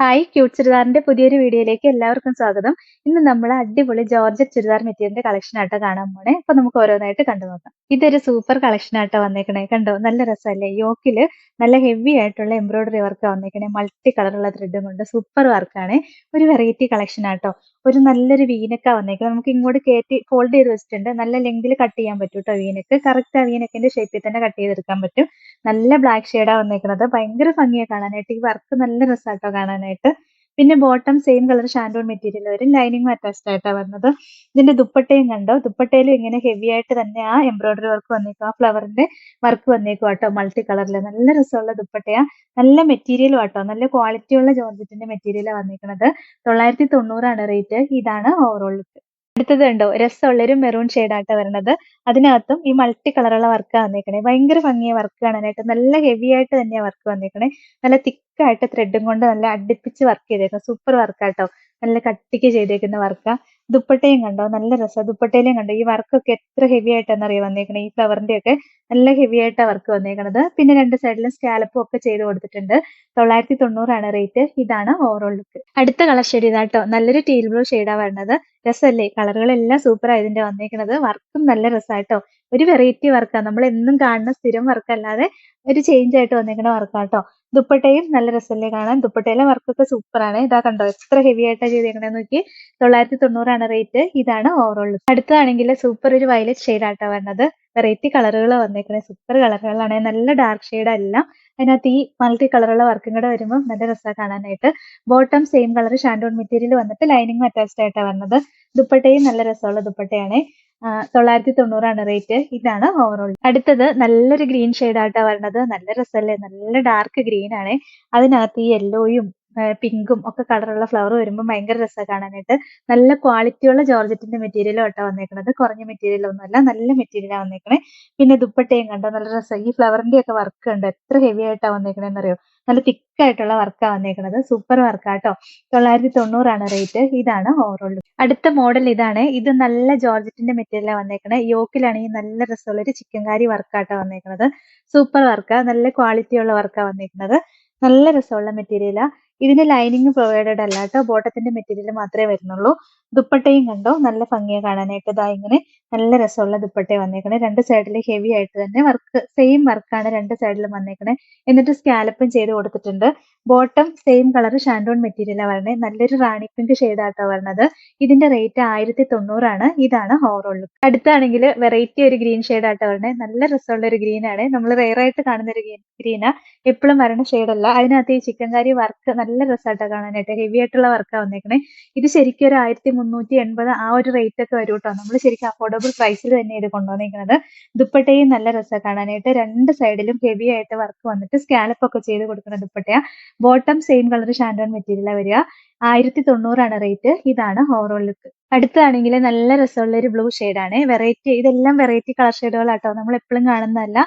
Hi cute ചുരിദാറിന്റെ പുതിയൊരു വീഡിയോയിലേക്ക് എല്ലാവർക്കും സ്വാഗതം. ഇന്ന് നമ്മൾ അടിപൊളി ജോർജറ്റ് ചുരിദാർ മെറ്റീരിയലിന്റെ കളക്ഷൻ ആട്ടോ കാണാൻ പോണേ. അപ്പൊ നമുക്ക് ഓരോന്നായിട്ട് കണ്ടു നോക്കാം. ഇതൊരു സൂപ്പർ കളക്ഷൻ ആട്ടോ വന്നേക്കണേ. കണ്ടോ, നല്ല രസമല്ലേ? യോക്കില് നല്ല ഹെവി ആയിട്ടുള്ള എംബ്രോയിഡറി വർക്ക് വന്നേക്കണേ. മൾട്ടി കളറുള്ള ത്രെഡും കൊണ്ട് സൂപ്പർ വർക്കാണ്. ഒരു വെറൈറ്റി കളക്ഷൻ ആട്ടോ. ഒരു നല്ലൊരു വീനക്ക വന്നേക്കുന്നത്. നമുക്ക് ഇങ്ങോട്ട് കയറ്റി ഫോൾഡ് ചെയ്ത് വെച്ചിട്ടുണ്ട്. നല്ല ലെങ്തിൽ കട്ട് ചെയ്യാൻ പറ്റും കേട്ടോ. വീനക്ക് കറക്റ്റ് ആ വീനക്കിന്റെ ഷേപ്പിൽ തന്നെ കട്ട് ചെയ്തെടുക്കാൻ പറ്റും. നല്ല ബ്ലാക്ക് ഷെയ്ഡാ വന്നേക്കുന്നത്. ഭയങ്കര ഭംഗിയാ കാണാനായിട്ട്. ഈ വർക്ക് നല്ല രസാട്ടോ കാണാനായിട്ട്. പിന്നെ bottom same colour shantoon material വരും. ലൈനിങ് അറ്റാച്ച്ഡ് ആയിട്ടാ വരുന്നത്. ഇതിന്റെ ദുപ്പട്ടയും കണ്ടോ, ദുപ്പട്ടയിലും ഇങ്ങനെ ഹെവി ആയിട്ട് തന്നെ ആ എംബ്രോയിഡറി വർക്ക് വന്നേക്കും. ആ ഫ്ലവറിന്റെ വർക്ക് വന്നേക്കും കേട്ടോ, മൾട്ടി കളറിൽ. നല്ല രസമുള്ള ദുപ്പട്ടയാ. നല്ല മെറ്റീരിയലും ആട്ടോ, നല്ല ക്വാളിറ്റിയുള്ള ജോർജറ്റിന്റെ മെറ്റീരിയലാണ് വന്നേക്കുന്നത്. 990 റേറ്റ്. ഇതാണ് ഓവറോൾ ലുക്ക്. അടുത്തത് കണ്ടോ, രസമുള്ളൊരു മെറൂൺ ഷെയ്ഡായിട്ട് വരുന്നത്. അതിനകത്തും ഈ മൾട്ടി കളറുള്ള വർക്കാ വന്നേക്കണേ. ഭയങ്കര ഭംഗിയ വർക്ക് കാണാനായിട്ട്. നല്ല ഹെവി ആയിട്ട് തന്നെയാ വർക്ക് വന്നേക്കണേ. നല്ല തിക്കായിട്ട് ത്രെഡും കൊണ്ട് നല്ല അടുപ്പിച്ച് വർക്ക് ചെയ്തേക്കണം. സൂപ്പർ വർക്കാട്ടോ. നല്ല കട്ടിക്ക് ചെയ്തേക്കുന്ന വർക്കാ. ദുപ്പട്ടയും കണ്ടോ, നല്ല രസം. ദുപ്പട്ടയിലും കണ്ടോ, ഈ വർക്കൊക്കെ എത്ര ഹെവി ആയിട്ടാണെന്നറിയോ വന്നേക്കണേ. ഈ ഫ്ലവറിന്റെ ഒക്കെ നല്ല ഹെവി ആയിട്ടാ വർക്ക് വന്നേക്കണത്. പിന്നെ രണ്ട് സൈഡിലും സ്കാലപ്പും ഒക്കെ ചെയ്ത് കൊടുത്തിട്ടുണ്ട്. 990 റേറ്റ്. ഇതാണ് ഓവറോൾ ലുക്ക്. അടുത്ത കളർ ഷെയ്ഡ് ഇതാട്ടോ, നല്ലൊരു ടീൽ ബ്ലൂ ഷെയ്ഡാ വരുന്നത്. രസമല്ലേ? കളറുകളെല്ലാം സൂപ്പറാ ഇതിന്റെ വന്നേക്കണത്. വർക്കും നല്ല രസാട്ടോ. ഒരു വെറൈറ്റി വർക്കാ. നമ്മൾ എന്നും കാണുന്ന സ്ഥിരം വർക്ക് അല്ലാതെ ഒരു ചേഞ്ച് ആയിട്ട് വന്നേക്കണ വർക്കാട്ടോ. ദുപ്പട്ടയും നല്ല രസമല്ലേ കാണാൻ? ദുപ്പട്ടയിലെ വർക്കൊക്കെ സൂപ്പറാണ്. ഇതാ കണ്ടോ, എത്ര ഹെവി ആയിട്ടാ ചെയ്തേക്കണേന്ന് നോക്കി. 990 റേറ്റ്. ഇതാണ് ഓവറോൾ ലുക്ക്. അടുത്തതാണെങ്കിൽ സൂപ്പർ ഒരു വയലറ്റ് ഷെയ്ഡാട്ടോ വരുന്നത്. വെറൈറ്റി കളറുകൾ വന്നേക്കണേ. സൂപ്പർ കളറുകളാണ്. നല്ല ഡാർക്ക് ഷെയ്ഡ് എല്ലാം. അതിനകത്ത് ഈ മൾട്ടി കളറുള്ള വർക്കും കൂടെ വരുമ്പോൾ നല്ല രസമാണ് കാണാനായിട്ട്. Bottom same colour shantoon material വന്നിട്ട് ലൈനിങ് അറ്റാച്ച്ഡ് ആയിട്ടാണ് വരുന്നത്. ദുപ്പട്ടയും നല്ല രസമുള്ള ദുപ്പട്ടയാണ്. 990 റേറ്റ്. ഇതാണ് ഓവറോൾ. അടുത്തത് നല്ലൊരു ഗ്രീൻ ഷെയ്ഡായിട്ടാ വരുന്നത്. നല്ല രസമല്ലേ? നല്ല ഡാർക്ക് ഗ്രീൻ ആണ്. അതിനകത്ത് ഈ യെല്ലോയും പിങ്കും ഒക്കെ കളറുള്ള ഫ്ലവർ വരുമ്പോൾ ഭയങ്കര രസമാണ് കാണാനായിട്ട്. നല്ല ക്വാളിറ്റിയുള്ള ജോർജറ്റിന്റെ മെറ്റീരിയലും ആട്ടോ വന്നേക്കണത്. കുറഞ്ഞ മെറ്റീരിയൽ ഒന്നുമല്ല, നല്ല മെറ്റീരിയലാണ് വന്നേക്കണേ. പിന്നെ ദുപ്പട്ടയും കണ്ടോ, നല്ല രസം. ഈ ഫ്ലവറിന്റെ ഒക്കെ വർക്ക് ഉണ്ട്, എത്ര ഹെവി ആയിട്ടാ വന്നേക്കണേന്ന് അറിയോ? നല്ല തിക്കായിട്ടുള്ള വർക്കാ വന്നേക്കണത്. സൂപ്പർ വർക്കാട്ടോ. 990 റേറ്റ്. ഇതാണ് ഓവറോൾ. അടുത്ത മോഡൽ ഇതാണ്. ഇത് നല്ല ജോർജറ്റിന്റെ മെറ്റീരിയലാണ് വന്നേക്കണേ. യോക്കിലാണെങ്കിൽ നല്ല രസമുള്ള ഒരു ചിക്കൻകാരി വർക്കാട്ടോ വന്നേക്കണത്. സൂപ്പർ വർക്കാ. നല്ല ക്വാളിറ്റിയുള്ള വർക്കാ വന്നേക്കുന്നത്. നല്ല രസമുള്ള മെറ്റീരിയലാ. ഇതിന് ലൈനിങ് പ്രൊവൈഡഡ് അല്ല കേട്ടോ. ബോട്ടത്തിന്റെ മെറ്റീരിയൽ മാത്രമേ വരുന്നുള്ളൂ. ദുപ്പട്ടയും കണ്ടോ, നല്ല ഭംഗിയാ കാണാനായിട്ട്. ഇതാ ഇങ്ങനെ നല്ല രസമുള്ള ദുപ്പട്ട വന്നേക്കണേ. രണ്ട് സൈഡിൽ ഹെവി ആയിട്ട് തന്നെ വർക്ക്, സെയിം വർക്കാണ് രണ്ട് സൈഡിലും വന്നേക്കണേ. എന്നിട്ട് സ്കാലപ്പും ചെയ്ത് കൊടുത്തിട്ടുണ്ട്. ബോട്ടം സെയിം കളർ ഷാൻഡോൺ മെറ്റീരിയലാണ് വരണേ. നല്ലൊരു റാണി പിങ്ക് ഷെയ്ഡാട്ടോ വരുന്നത്. ഇതിന്റെ റേറ്റ് 1090 ആണ്. ഇതാണ് ഓവറോൾ ലുക്ക്. അടുത്താണെങ്കിൽ വെറൈറ്റി ഒരു ഗ്രീൻ ഷെയ്ഡാട്ടോ വരണേ. നല്ല രസമുള്ള ഒരു ഗ്രീൻ ആണ്. നമ്മൾ റെയർ ആയിട്ട് കാണുന്ന ഒരു ഗ്രീനാ. എപ്പോഴും വരണ ഷെയ്ഡല്ല. അതിനകത്ത് ഈ ചിക്കൻകാരി വർക്ക് നല്ല രസമായിട്ടാ കാണാനായിട്ട്. ഹെവി ആയിട്ടുള്ള വർക്കാ വന്നേക്കണേ. ഇത് ശരിക്കും ഒരു 1380 ആ ഒരു റേറ്റ് ഒക്കെ വരും കേട്ടോ. നമ്മൾ ശരിക്കും അഫോർഡബിൾ പ്രൈസിൽ തന്നെ ഇത് കൊണ്ടുവന്നിരിക്കുന്നത്. ദുപ്പട്ടയും നല്ല രസമാണ് കാണാനായിട്ട്. രണ്ട് സൈഡിലും ഹെവി ആയിട്ട് വർക്ക് വന്നിട്ട് സ്കാലപ്പ് ഒക്കെ ചെയ്ത് കൊടുക്കുന്ന ദുപ്പട്ടയാ. ബോട്ടം സെയിം കളർ ഷാൻഡോൺ മെറ്റീരിയലാണ് വരിക. 1090 റേറ്റ്. ഇതാണ് ഓവറോൾ ലുക്ക്. അടുത്താണെങ്കിൽ നല്ല രസമുള്ള ഒരു ബ്ലൂ ആണ്. വെറൈറ്റി, ഇതെല്ലാം വെറൈറ്റി കളർ ഷെയ്ഡുകളാട്ടോ. നമ്മൾ എപ്പോഴും കാണുന്നതല്ല,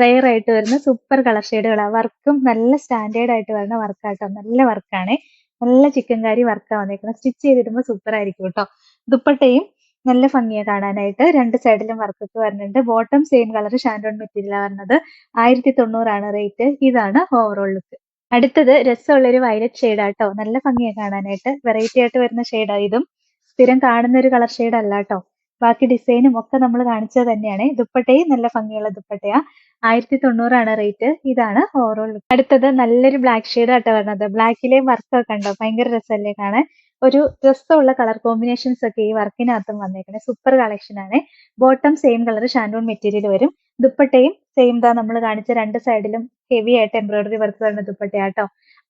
റെയർ ആയിട്ട് വരുന്ന സൂപ്പർ കളർ ഷെയ്ഡുകളാണ്. വർക്കും നല്ല സ്റ്റാൻഡേർഡ് ആയിട്ട് വരുന്ന വർക്കാട്ടോ. നല്ല വർക്കാണ്. നല്ല ചിക്കൻകാരി വർക്കാ വന്നേക്കുന്നത്. സ്റ്റിച്ച് ചെയ്തിടുമ്പോൾ സൂപ്പർ ആയിരിക്കും കേട്ടോ. ദുപ്പട്ടയും നല്ല ഭംഗിയാ കാണാനായിട്ട്. രണ്ട് സൈഡിലും വർക്കൊക്കെ വരുന്നുണ്ട്. ബോട്ടം സെയിം കളർ ഷാൻഡോൺ മെറ്റീരിയലാണ് വരുന്നത്. 1090 റേറ്റ്. ഇതാണ് ഓവറോൾ ലുക്ക്. അടുത്തത് രസമുള്ള ഒരു വയലറ്റ് ഷെയ്ഡാട്ടോ. നല്ല ഭംഗിയാ കാണാനായിട്ട്. വെറൈറ്റി ആയിട്ട് വരുന്ന ഷെയ്ഡാ ഇതും. സ്ഥിരം കാണുന്ന ഒരു കളർ ഷെയ്ഡ് അല്ല കേട്ടോ. ബാക്കി ഡിസൈനും ഒക്കെ നമ്മൾ കാണിച്ചത് തന്നെയാണ്. ദുപ്പട്ടയും നല്ല ഭംഗിയുള്ള ദുപ്പട്ടയാ. 1090 റേറ്റ്. ഇതാണ് ഓവറോൾ ലുക്ക്. അടുത്തത് നല്ലൊരു ബ്ലാക്ക് ഷെയ്ഡ് ആട്ടോ വരുന്നത്. ബ്ലാക്കിലെയും വർക്കൊക്കെ കണ്ടോ, ഭയങ്കര രസമല്ലേ കാണാൻ? ഒരു രസമുള്ള കളർ കോമ്പിനേഷൻസ് ഒക്കെ ഈ വർക്കിനകത്തും വന്നേക്കണേ. സൂപ്പർ കളക്ഷൻ ആണ്. Bottom same colour shantoon material വരും. ദുപ്പട്ടയും സെയിം ദാ നമ്മൾ കാണിച്ച രണ്ട് സൈഡിലും ഹെവി ആയിട്ട് എംബ്രോയിഡറി വർക്ക് വരുന്ന ദുപ്പട്ടയാട്ടോ.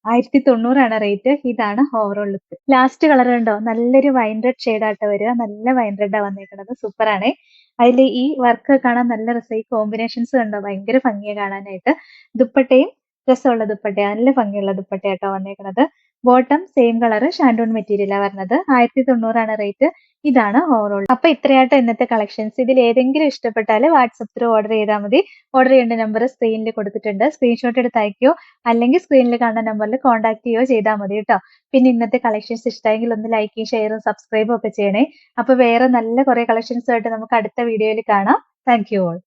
1090 റേറ്റ്. ഇതാണ് ഓവറോൾ ലുക്ക്. ലാസ്റ്റ് കളർ കണ്ടോ, നല്ലൊരു വൈൻ റെഡ് ഷെയ്ഡായിട്ട് വരിക. നല്ല വൈൻ റെഡാ വന്നേക്കുന്നത്. സൂപ്പർ ആണ്. അതിൽ ഈ വർക്ക് കാണാൻ നല്ല രസം. ഈ കോമ്പിനേഷൻസ് കണ്ടോ, ഭയങ്കര ഭംഗിയാ കാണാനായിട്ട്. ദുപ്പട്ടയും രസമുള്ള ദുപ്പട്ടയാ. നല്ല ഭംഗിയുള്ള ദുപ്പട്ടയാട്ടോ വന്നേക്കുന്നത്. ബോട്ടം സെയിം കളർ ഷാൻഡൂൺ മെറ്റീരിയലാണ് വരുന്നത്. 1090 റേറ്റ്. ഇതാണ് ഓവറോൾ. അപ്പൊ ഇത്രയാട്ടോ ഇന്നത്തെ കളക്ഷൻസ്. ഇതിൽ ഏതെങ്കിലും ഇഷ്ടപ്പെട്ടാൽ വാട്സപ്പ് ത്രൂ ഓർഡർ ചെയ്താൽ മതി. ഓർഡർ ചെയ്യേണ്ട നമ്പർ സ്ക്രീനിൽ കൊടുത്തിട്ടുണ്ട്. സ്ക്രീൻഷോട്ട് എടുത്ത് അയക്കുകയോ അല്ലെങ്കിൽ സ്ക്രീനിൽ കാണുന്ന നമ്പറിൽ കോൺടാക്ട് ചെയ്യുകയോ ചെയ്താൽ മതി കേട്ടോ. പിന്നെ ഇന്നത്തെ കളക്ഷൻസ് ഇഷ്ടമെങ്കിൽ ഒന്ന് ലൈക്കും ഷെയറും സബ്സ്ക്രൈബും ഒക്കെ ചെയ്യണേ. അപ്പൊ വേറെ നല്ല കുറെ കളക്ഷൻസുമായിട്ട് നമുക്ക് അടുത്ത വീഡിയോയിൽ കാണാം. Thank you all.